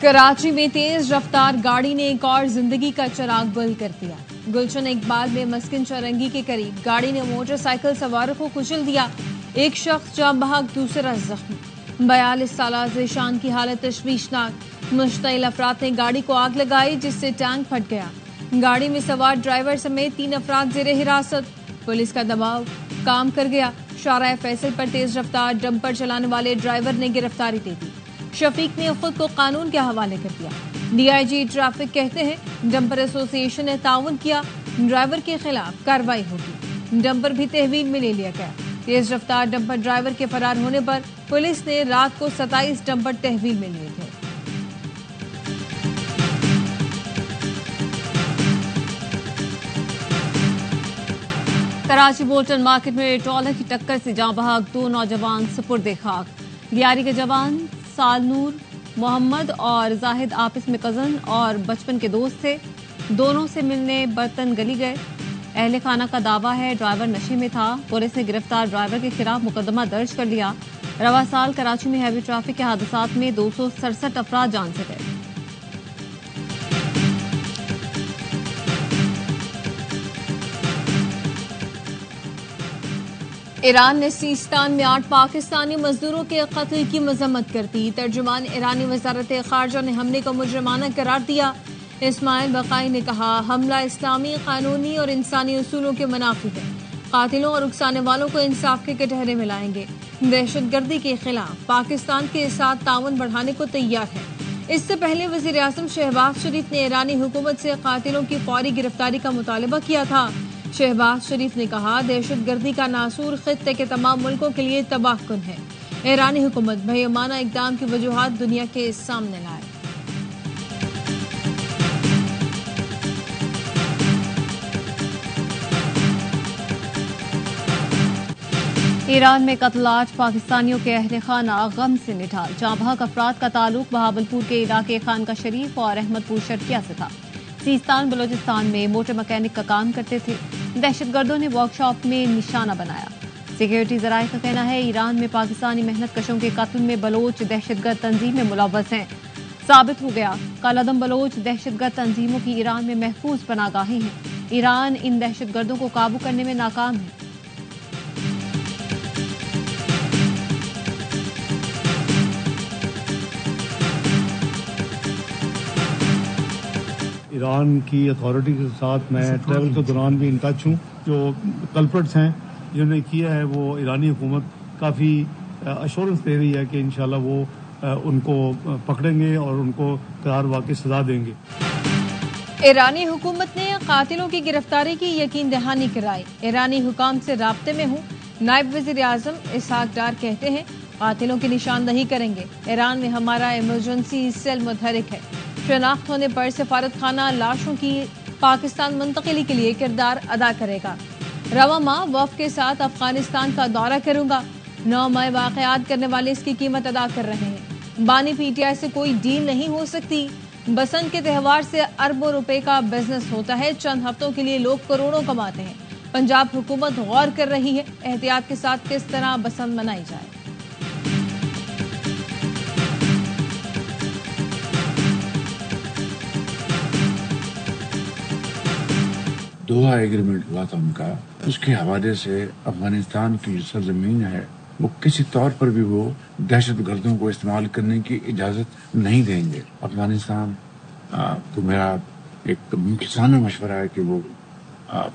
कराची में तेज रफ्तार गाड़ी ने एक और जिंदगी का चिराग बुल कर दिया। गुलशन इकबाल में मस्किन चौरंगी के करीब गाड़ी ने मोटरसाइकिल सवारों को कुचल दिया। एक शख्स जाँ बहक, दूसरा जख्मी। 42 साल ज़ीशान की हालत तशवीशनाक। मुश्तइल अफराद ने गाड़ी को आग लगाई, जिससे टैंक फट गया। गाड़ी में सवार ड्राइवर समेत 3 अफराद जेरे हिरासत। पुलिस का दबाव काम कर गया। शाहराह फैसल पर तेज रफ्तार डंपर चलाने वाले ड्राइवर ने गिरफ्तारी दे दी। शफीक ने खुद को कानून के हवाले कर दिया। डीआईजी ट्रैफिक कहते हैं डंपर एसोसिएशन ने ताउन किया, ड्राइवर के खिलाफ कार्रवाई होगी। डंपर भी तहवील में ले लिया गया। तेज रफ्तार डंपर ड्राइवर के फरार होने पर पुलिस ने रात को 27 डंपर तहवील में लिए थे। कराची बोल्टन मार्केट में ट्रॉलर की टक्कर से जाँ बहक 2 नौजवान सुपुर्द खाक। दियारी के जवान सालनूर मोहम्मद और जाहिद आपस में कजन और बचपन के दोस्त थे। दोनों से मिलने बर्तन गली गए। अहले खाना का दावा है ड्राइवर नशे में था। पुलिस ने गिरफ्तार ड्राइवर के खिलाफ मुकदमा दर्ज कर लिया। रवा साल कराची में हैवी ट्रैफिक के हादसात में 267 अफराद जान से गए। ईरान ने सीस्तान में 8 पाकिस्तानी मजदूरों के कत्ल की मजम्मत कर दी। तर्जुमान ईरानी वजारत खारजा ने हमले को मुजरिमाना करार दिया। इस्माइल बकाई ने कहा, हमला इस्लामी, कानूनी और इंसानी उसूलों के मुनाफी है। कातिलों और उकसाने वालों को इंसाफ के कटहरे में लाएंगे। दहशतगर्दी के खिलाफ पाकिस्तान के साथ ताउन बढ़ाने को तैयार है। इससे पहले वजीर आजम शहबाज शरीफ ने ईरानी हुकूमत से कातिलों की फौरी गिरफ्तारी का मुतालबा किया था। शहबाज शरीफ ने कहा, दहशतगर्दी का नासूर खित्ते के तमाम मुल्कों के लिए तबाहकुन है। ईरानी हुकूमत बेईमाना इक़दाम की वजूहात दुनिया के सामने लाए। ईरान में कत्ल 8 पाकिस्तानियों के अहले खाना गम से निठाल। जाँ बहक अफराद का ताल्लुक बहावलपुर के इलाके खान का शरीफ और अहमदपुर शर्किया से था। सीस्तान बलोचिस्तान में मोटर मैकेनिक का काम करते थे। दहशतगर्दों ने वर्कशॉप में निशाना बनाया। सिक्योरिटी जराये का कहना है ईरान में पाकिस्तानी मेहनत कशों के कत्ल में बलोच दहशतगर्द तंजीमें मुलव्वस हैं। साबित हो गया कालादम बलोच दहशतगर्द तंजीमों की ईरान में महफूज पनागाहें हैं। ईरान इन दहशतगर्दों को काबू करने में नाकाम है। ईरान की अथॉरिटी के साथ मैं ट्रैवल के दौरान भी इन टच हूँ। जो कल्प्रिट्स हैं जिन्होंने किया है, वो ईरानी हुकूमत काफ़ी अश्योरेंस दे रही है कि इंशाल्लाह वो उनको पकड़ेंगे और उनको करार वाक़ई सजा देंगे। ईरानी हुकूमत ने कातिलों की गिरफ्तारी की यकीन दहानी कराई। ईरानी हुकाम से राब्ते में हूँ। नायब वज़ीर आज़म इसहाक डार कहते हैं कातिलों की निशानदही करेंगे। ईरान में हमारा इमरजेंसी सेल मुतहरिक है। शनाख्त होने पर सफारत खाना लाशों की पाकिस्तान मुंतकिली के लिए किरदार अदा करेगा। रवा माह वफ़द के साथ अफगानिस्तान का दौरा करूंगा। 9 मई वाक़यात करने वाले इसकी कीमत अदा कर रहे हैं। बानी पीटीआई से कोई डील नहीं हो सकती। बसंत के त्यौहार से अरबों रुपए का बिजनेस होता है। चंद हफ्तों के लिए लोग करोड़ों कमाते हैं। पंजाब हुकूमत गौर कर रही है एहतियात के साथ किस तरह बसंत मनाई जाए। दोहा एग्रीमेंट हुआ था उनका, उसके हवाले से अफगानिस्तान की जो सरजमीन है वो किसी तौर पर भी वो दहशतगर्दों को इस्तेमाल करने की इजाज़त नहीं देंगे। अफगानिस्तान को मेरा एक मुखलिसाना मशवरा है कि वो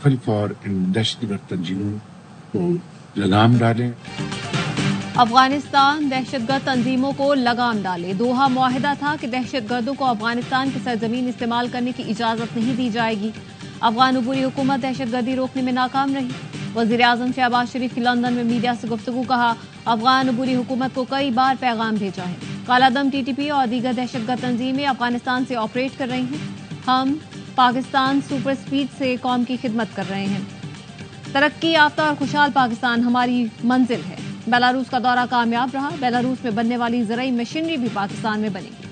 फिल फौर इन दहशतगर्द तंजीमों को लगाम डालें। अफगानिस्तान दहशतगर्द तंजीमों को लगाम डाले। दोहा मुआहिदा था कि दहशतगर्दों को अफगानिस्तान की सरजमीन इस्तेमाल करने की इजाज़त नहीं दी जाएगी। अफगान अबूरी हुकूमत दहशतगर्दी रोकने में नाकाम रही। वज़ीर आज़म शहबाज शरीफ की लंदन में मीडिया से गुफ्तगू। कहा, अफगान अबूरी हुकूमत को कई बार पैगाम भेजा है। कालादम टीटीपी और दीगर दहशतगर्द तंजीमें अफगानिस्तान से ऑपरेट कर रही हैं। हम पाकिस्तान सुपर स्पीड से कौम की खिदमत कर रहे हैं। तरक्की याफ्ता और खुशहाल पाकिस्तान हमारी मंजिल है। बेलारूस का दौरा कामयाब रहा। बेलारूस में बनने वाली ज़राई मशीनरी भी पाकिस्तान में बनेगी।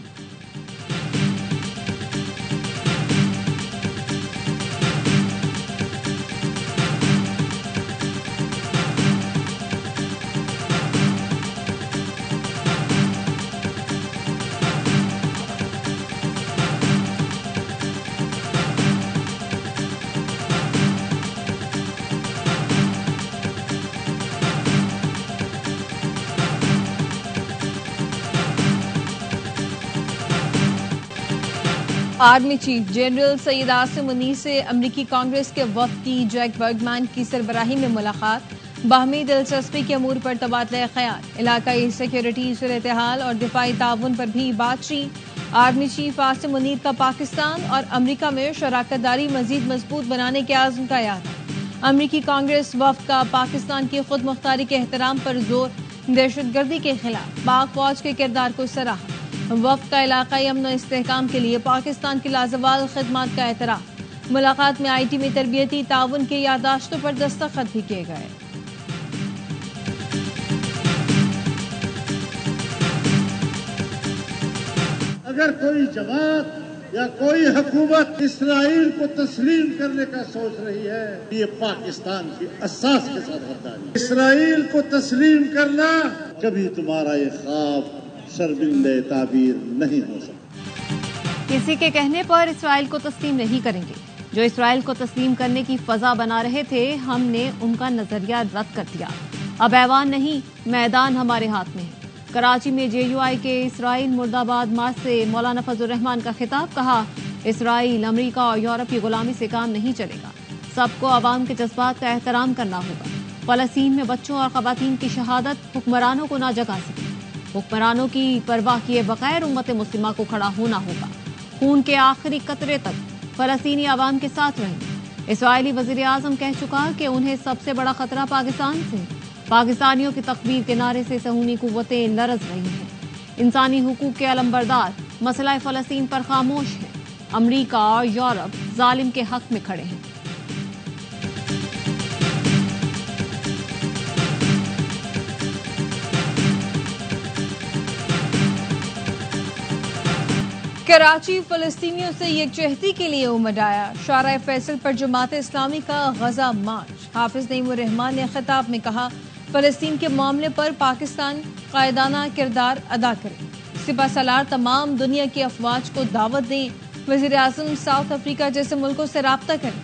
Army chief general Syed Asim Munir سے امریکی کانگریس کے وفد کی جیک برگمین کی سربراہی میں ملاقات، باہمی دلچسپی کے امور پر تبادلہ خیال، علاقائی سیکیورٹی صورتحال اور دفاعی تعاون پر بھی بات چیت۔ آرمی چیف عاصم منیر کا پاکستان اور امریکہ میں شراکت داری مزید مضبوط بنانے کے عزم کا اعادہ۔ امریکی کانگریس وفد کا پاکستان کی خود مختاری کے احترام پر زور، دہشت گردی کے خلاف پاک فوج کے کردار کو سراہا۔ وفد کا علاقائی امن و استحکام کے لیے پاکستان کی لازوال خدمات کا اعتراف۔ ملاقات میں آئی ٹی میں تربیتی تعاون کے یادداشتوں پر دستخط بھی کیے گئے۔ اگر کوئی جماعت یا کوئی حکومت اسرائیل کو تسلیم کرنے کا سوچ رہی ہے، یہ پاکستان کی اساس کے ساتھ غداری۔ اسرائیل کو تسلیم کرنا کبھی تمہارا یہ خواب شرمندہ تعبیر نہیں ہو سکتا۔ کسی کے کہنے پر اسرائیل کو تسلیم نہیں کریں گے۔ جو اسرائیل کو تسلیم کرنے کی فضا بنا رہے تھے، ہم نے ان کا نظریہ رد کر دیا۔ اب ایوان نہیں، میدان ہمارے ہاتھ میں ہے۔ کراچی میں JUI کے اسرائیل مرد آباد مارچ سے مولانا فضل الرحمان کا خطاب، کہا اسرائیل، امریکہ اور یورپ کی غلامی سے کام نہیں چلے گا، سب کو عوام کے جذبات کا احترام کرنا ہوگا۔ فلسطین میں بچوں اور خواتین کی شہادت حکمرانوں کو نہ جگا سکے۔ حکمرانوں کی پرواہ کیے بغیر امت مسلمہ کو کھڑا ہونا ہوگا۔ خون کے آخری قطرے تک فلسطینی عوام کے ساتھ رہیں۔ اسرائیلی وزیر اعظم کہہ چکا کہ انہیں سب سے بڑا خطرہ پاکستان سے۔ پاکستانیوں کی تکبیر کے نعرے سے صہیونی قوتیں لرز رہی ہیں۔ انسانی حقوق کے علمبردار مسئلہ فلسطین پر خاموش ہیں۔ امریکہ اور یورپ ظالم کے حق میں کھڑے ہیں۔ کراچی فلسطینیوں سے یکجہتی کے لیے امڈ آیا۔ شارع فیصل پر جماعت اسلامی کا غزہ مارچ۔ حافظ نعیم الرحمان نے خطاب میں کہا، فلسطین کے معاملے پر پاکستان قائدانہ کردار ادا کرے۔ سپہ سالار تمام دنیا کی افواج کو دعوت دیں۔ وزیر اعظم ساؤتھ افریقہ جیسے ملکوں سے رابطہ کریں۔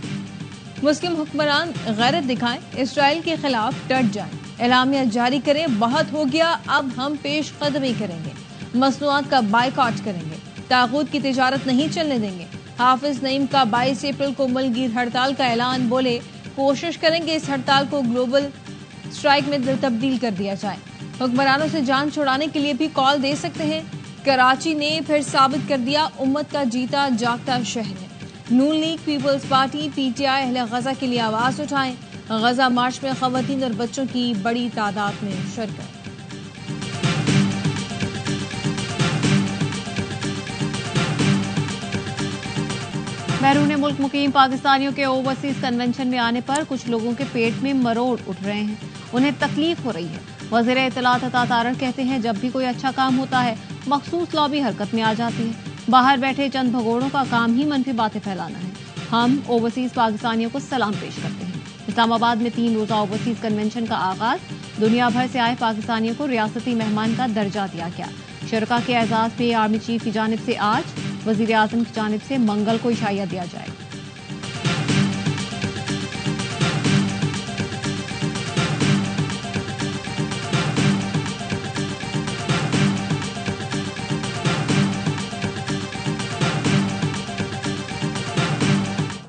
مسلم حکمران غیرت دکھائیں، اسرائیل کے خلاف ڈٹ جائیں، اعلامیہ جاری کریں، بہت ہو گیا، اب ہم پیش قدمی کریں گے، مصنوعات کا بائیکاٹ کریں گے، طاغوت کی تجارت نہیں چلنے دیں گے۔ حافظ نعیم کا 22 اپریل کو ملک گیر ہڑتال کا اعلان، بولے کوشش کریں گے اس ہڑتال کو گلوبل اسٹرائک میں تبدیل کر دیا جائے۔ حکمرانوں سے جان چھڑانے کے لیے بھی کال دے سکتے ہیں۔ کراچی نے پھر ثابت کر دیا امت کا جیتا جاگتا شہر ہے۔ نون لیگ، پیپلز پارٹی، PTI اہل غزہ کے لیے آواز اٹھائیں۔ غزہ مارچ میں خواتین اور بچوں کی بڑی تعداد میں شرکت۔ بیرون ملک مقیم پاکستانیوں کے اوورسیز کنونشن میں آنے پر کچھ لوگوں کے پیٹ میں مروڑ اٹھ رہے ہیں، انہیں تکلیف ہو رہی ہے۔ وزیر اطلاعات عطا تارڑ کہتے ہیں، جب بھی کوئی اچھا کام ہوتا ہے مخصوص لابی حرکت میں آ جاتی ہے۔ باہر بیٹھے چند بھگوڑوں کا کام ہی منفی باتیں پھیلانا ہے۔ ہم اوورسیز پاکستانیوں کو سلام پیش کرتے ہیں۔ اسلام آباد میں 3 روزہ اوورسیز کنونشن کا آغاز، دنیا بھر سے آئے پاکستانیوں کو ریاستی مہمان کا درجہ دیا گیا۔ شرکا کے اعزاز پہ آرمی چیف کی جانب سے آج، وزیر اعظم کی جانب سے منگل کو عشائیہ دیا جائے گا۔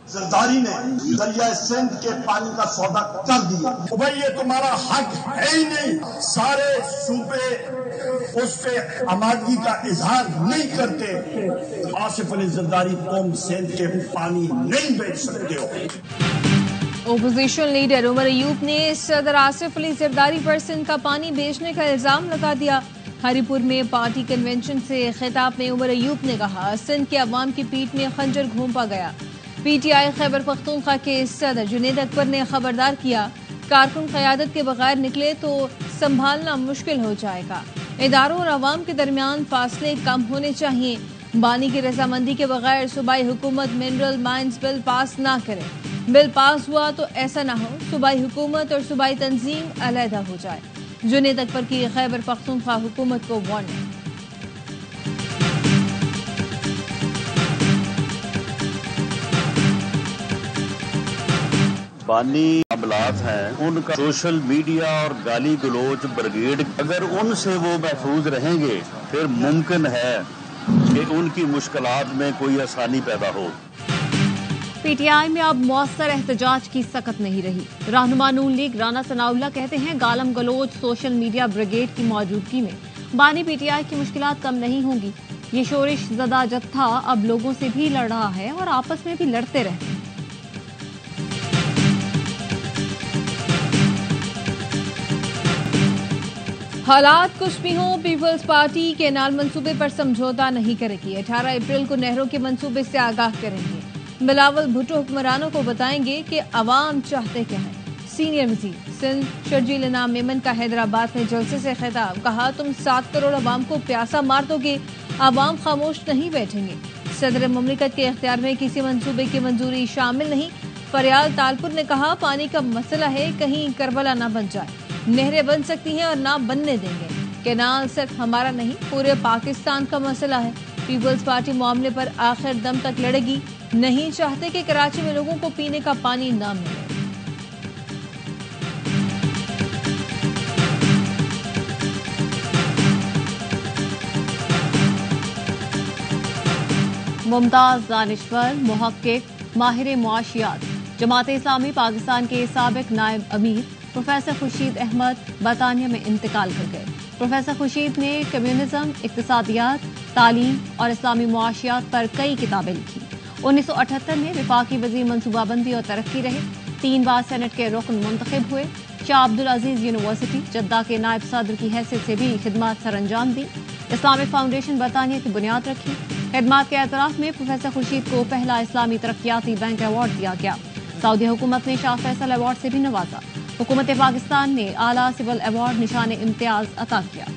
زرداری نے دریا سندھ کے پانی کا سودا کر دیا۔ بھائی یہ تمہارا حق ہے ہی نہیں، سارے صوبے اس پہ آمادگی کا اظہار نہیں کرتے۔ آصف علی زرداری تم سندھ کے پانی نہیں بیچ سکتے ہو۔ اپوزیشن لیڈر عمر ایوب نے صدر آصف علی زرداری پر سندھ کا پانی بیچنے کا الزام لگا دیا۔ ہری پور میں پارٹی کنونشن سے خطاب میں عمر ایوب نے کہا، سندھ کے عوام کی پیٹھ میں خنجر گھونپا گیا۔ PTI خیبر پختونخوا کے صدر جنید اکبر نے خبردار کیا، کارکن قیادت کے بغیر نکلے تو سنبھالنا مشکل ہو جائے گا۔ اداروں اور عوام کے درمیان فاصلے کم ہونے چاہیے۔ بانی کی رضامندی کے بغیر صوبائی حکومت منرل مائنز بل پاس نہ کرے۔ بل پاس ہوا تو ایسا نہ ہو صوبائی حکومت اور صوبائی تنظیم علیحدہ ہو جائے۔ جنید اکبر کی خیبر پختونخوا حکومت کو وارننگ۔ بانی معاملات ہیں، ان کا سوشل میڈیا اور گالی گلوچ بریگیڈ، اگر ان سے وہ محفوظ رہیں گے پھر ممکن ہے कि उनकी मुश्किलात में कोई आसानी पैदा हो। पीटीआई में अब मौसर एहतजाज की सकत नहीं रही। रहनुमा नून लीग राना सनाउल्लाह कहते हैं गालम गलोच सोशल मीडिया ब्रिगेड की मौजूदगी में बानी पीटीआई की मुश्किलात कम नहीं होंगी। ये शोरिश ज़दा जत्था अब लोगों से भी लड़ रहा है और आपस में भी लड़ते रहते हैं। हालात कुछ भी हों, पीपल्स पार्टी केनाल मंसूबे पर समझौता नहीं करेगी। 18 अप्रैल को नहरों के मंसूबे से आगाह करेंगे। बिलावल भुट्टो हुक्मरानों को बताएंगे कि अवाम चाहते क्या है। सीनियर वजीर सिंध शर्जील इनाम मेमन का हैदराबाद में जलसे से खिताब, कहा तुम 7 करोड़ अवाम को प्यासा मार दोगे, अवाम खामोश नहीं बैठेंगे। सदर मुमलिकत के इख्तियार में किसी मंसूबे की मंजूरी शामिल नहीं। फरियाल तालपुर ने कहा पानी का मसला है, कहीं करबला ना बन जाए। नहरें बन सकती हैं और ना बनने देंगे। केनाल सिर्फ हमारा नहीं पूरे पाकिस्तान का मसला है। पीपल्स पार्टी मामले पर आखिर दम तक लड़ेगी। नहीं चाहते कि कराची में लोगों को पीने का पानी न मिले। मुमताज दानिश्वर मुहक्किक माहिर मुआशियात जमात इस्लामी पाकिस्तान के साबिक नायब अमीर प्रोफेसर खुर्शीद अहमद बरतानिया में इंतकाल कर गए। प्रोफेसर खुर्शीद ने कम्युनिज्म, इक्तिसादियात, तालीम और इस्लामी मुआशियात पर कई किताबें लिखी। 1978 में वफाकी वजीर मनसूबाबंदी और तरक्की रहे। 3 बार सेनेट के रुकन मुंतखब हुए। शाह अब्दुल अजीज यूनिवर्सिटी जद्दा के नायब सदर की हैसियत से भी खिदमत सर अंजाम दी। इस्लामिक फाउंडेशन बरतानिया की बुनियाद रखी। खिदमत के एतराफ में प्रोफेसर खुर्शीद को पहला इस्लामी तरक्याती बैंक अवार्ड दिया गया। सऊदी हुकूमत ने शाह फैसल अवार्ड से भी नवाजा। हुकूमत पाकिस्तान ने आला सिविल अवार्ड निशान इम्तियाज अता किया।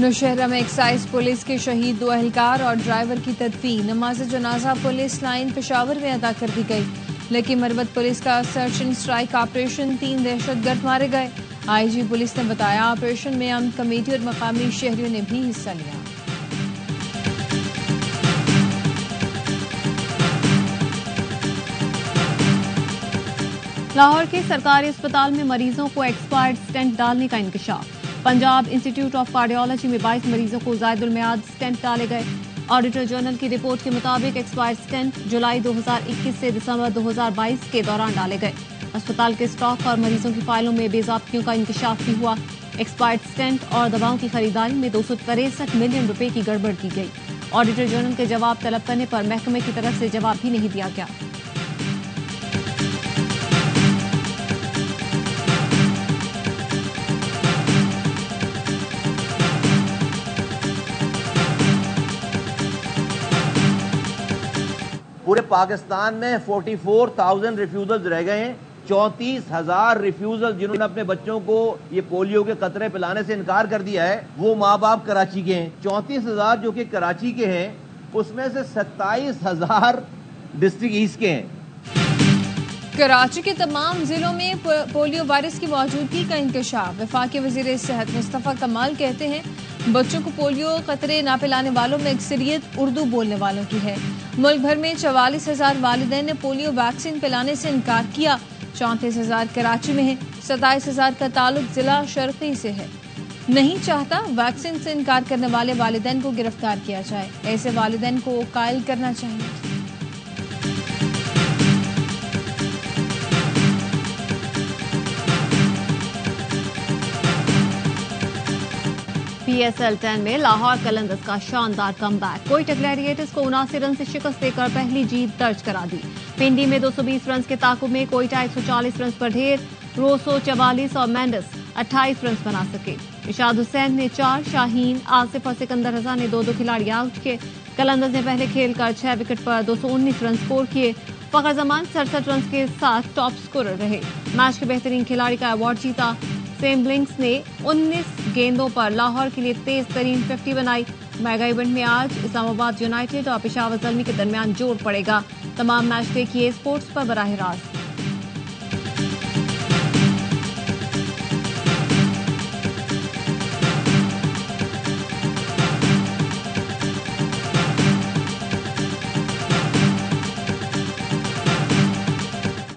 नौशहरा में एक्साइज पुलिस के शहीद 2 एहलकार और ड्राइवर की तदफीन। नमाज जनाजा पुलिस लाइन पेशावर में अदा कर दी गई। लेकिन मरवत पुलिस का सर्च एंड स्ट्राइक ऑपरेशन 3 दहशतगर्द मारे गए। आईजी पुलिस ने बताया ऑपरेशन में अमन कमेटी और मकामी शहरियों ने भी हिस्सा लिया। लाहौर के सरकारी अस्पताल में मरीजों को एक्सपायर्ड स्टेंट डालने का इंकशाफ। पंजाब इंस्टीट्यूट ऑफ कार्डियोलॉजी में 22 मरीजों को ज़ायदुल मियाद स्टेंट डाले गए। ऑडिटर जनरल की रिपोर्ट के मुताबिक एक्सपायर्ड स्टेंट जुलाई 2021 से दिसंबर 2022 के दौरान डाले गए। अस्पताल के स्टॉक और मरीजों की फाइलों में बेज़ाब्तियों का इंकशाफ भी हुआ। एक्सपायर्ड स्टेंट और दवाओं की खरीदारी में 263 मिलियन रुपए की गड़बड़ की गई। ऑडिटर जनरल के जवाब तलब करने पर महकमे की तरफ से जवाब भी नहीं दिया गया। पूरे पाकिस्तान में 44,000 रिफ्यूजल्स रह गए हैं। 34,000 रिफ्यूजल जिन्होंने अपने बच्चों को ये पोलियो के कतरे पिलाने से इनकार कर दिया है, वो माँ बाप कराची के हैं। 34,000 जो कि कराची के हैं, उसमें से 27,000 डिस्ट्रिक्ट ईस्ट के हैं। कराची के तमाम जिलों में पोलियो वायरस की मौजूदगी का इंकशाफ। वफाकी वजीर सेहत मुस्तफ़ा कमाल कहते हैं बच्चों को पोलियो कतरे ना पिलाने वालों में अक्सरियत उर्दू बोलने वालों की है। मुल्क भर में 44,000 वालिदैन ने पोलियो वैक्सीन पिलाने से इनकार किया। 34,000 कराची में है। 27,000 का ताल्लुक जिला शर्की से है। नहीं चाहता वैक्सीन से इनकार करने वाले वालिदैन को गिरफ्तार किया जाए। ऐसे वालिदैन को कायल करना चाहिए। PSL 10 में लाहौर कलंदर्स का शानदार कमबैक। कोयटा ग्लैडिएटर्स को 79 रन से शिकस्त देकर पहली जीत दर्ज करा दी। पिंडी में 220 रन के ताकुब में कोयटा 140 रन पर ढेर। रोसो 44 और मेंडिस 28 रन बना सके। इशाद हुसैन ने 4, शाहीन, आसिफ और सिकंदर रजा ने 2-2 खिलाड़ी आउट किए। कलंदर्स ने पहले खेल कर 6 विकेट पर 219 रन स्कोर किए। फखर जमान 67 रन के साथ टॉप स्कोरर रहे। मैच के बेहतरीन खिलाड़ी का अवार्ड जीता। सेम ब्लिंक्स ने 19 गेंदों पर लाहौर के लिए तेज तरीन 50 बनाई। मेगा इवेंट में आज इस्लामाबाद यूनाइटेड और पेशावर ज़ल्मी के दरमियान जोड़ पड़ेगा। तमाम मैच देखिए स्पोर्ट्स पर बराह रास्त।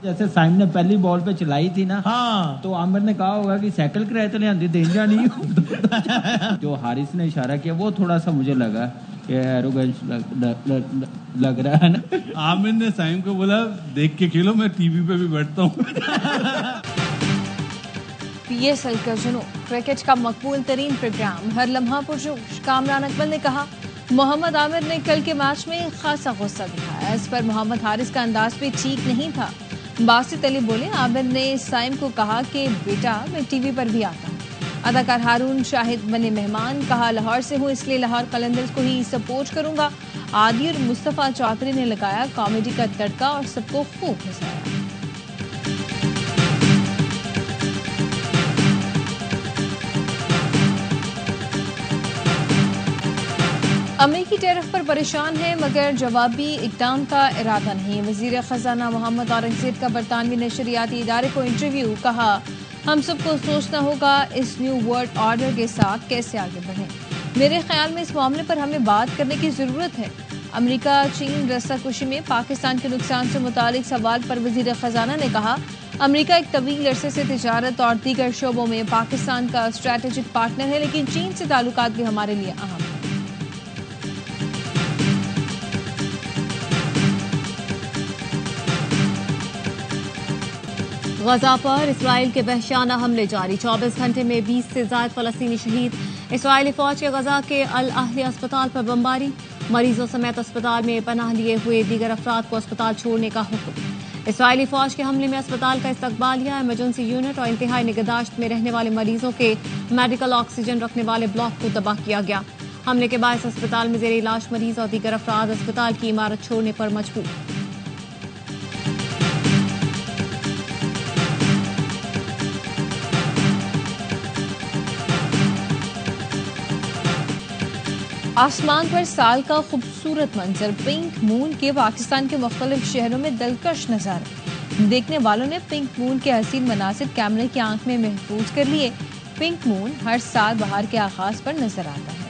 جیسے سائم نے پہلی بال پہ چلائی تھی نا تو عامر نے کہا ہوگا کہ سائیکل کرائے تو نہیں دینجا نہیں جو حارث نے اشارہ کیا وہ تھوڑا سا مجھے لگا کہ ایروگنس لگ رہا ہے نا. عامر نے سائم کو بولا دیکھ کے کھیلو میں ٹی وی پہ بھی بیٹھتا ہوں. PSL کا جنوب کرکٹ کا مقبول ترین پروگرام ہر لمحہ پرجوش. کامران اکمل نے کہا محمد عامر نے کل کے میچ میں خاصا غصہ دکھایا. اس پر محمد حارث کا انداز بھی ٹھیک نہیں تھا. باسط علی بولے عامر نے سائم کو کہا کہ بیٹا میں ٹی وی پر بھی آتا ہوں. اداکار ہارون شاہد بنے مہمان. کہا لاہور سے ہوں اس لیے لاہور قلندرز کو ہی سپورٹ کروں گا. عادی اور مصطفیٰ چودھری نے لگایا کامیڈی کا تڑکا اور سب کو خوب ہنسایا. امریکی ٹیرف پر پریشان ہے مگر جوابی اقدام کا ارادہ نہیں. وزیر خزانہ محمد اورنگزیب کا برطانوی نشریاتی ادارے کو انٹرویو. کہا ہم سب کو سوچنا ہوگا اس نیو ورلڈ آرڈر کے ساتھ کیسے آگے بڑھیں. میرے خیال میں اس معاملے پر ہمیں بات کرنے کی ضرورت ہے. امریکہ چین رسا کشی میں پاکستان کے نقصان سے متعلق سوال پر وزیر خزانہ نے کہا امریکہ ایک طویل عرصے سے تجارت اور دیگر شعبوں میں پاکستان کا اسٹریٹجک پارٹنر ہے لیکن چین سے تعلقات بھی ہمارے لیے اہم ہیں. غزہ پر اسرائیل کے وحشیانہ حملے جاری. 24 گھنٹے میں 20 سے زائد فلسطینی شہید. اسرائیلی فوج کے غزہ کے الاہلی اسپتال پر بمباری. مریضوں سمیت اسپتال میں پناہ لیے ہوئے دیگر افراد کو اسپتال چھوڑنے کا حکم. اسرائیلی فوج کے حملے میں اسپتال کا استقبالیہ ایمرجنسی یونٹ اور انتہائی نگہداشت میں رہنے والے مریضوں کے میڈیکل آکسیجن رکھنے والے بلاک کو تباہ کیا گیا. حملے کے باعث اسپتال میں زیر علاج مریض اور دیگر افراد اسپتال کی عمارت چھوڑنے پر مجبور. آسمان پر سال کا خوبصورت منظر. پنک مون کے پاکستان کے مختلف شہروں میں دلکش نظارے. دیکھنے والوں نے پنک مون کے حسین مناظر کیمرے کی آنکھ میں محفوظ کر لیے. پنک مون ہر سال بہار کے آغاز پر نظر آتا ہے.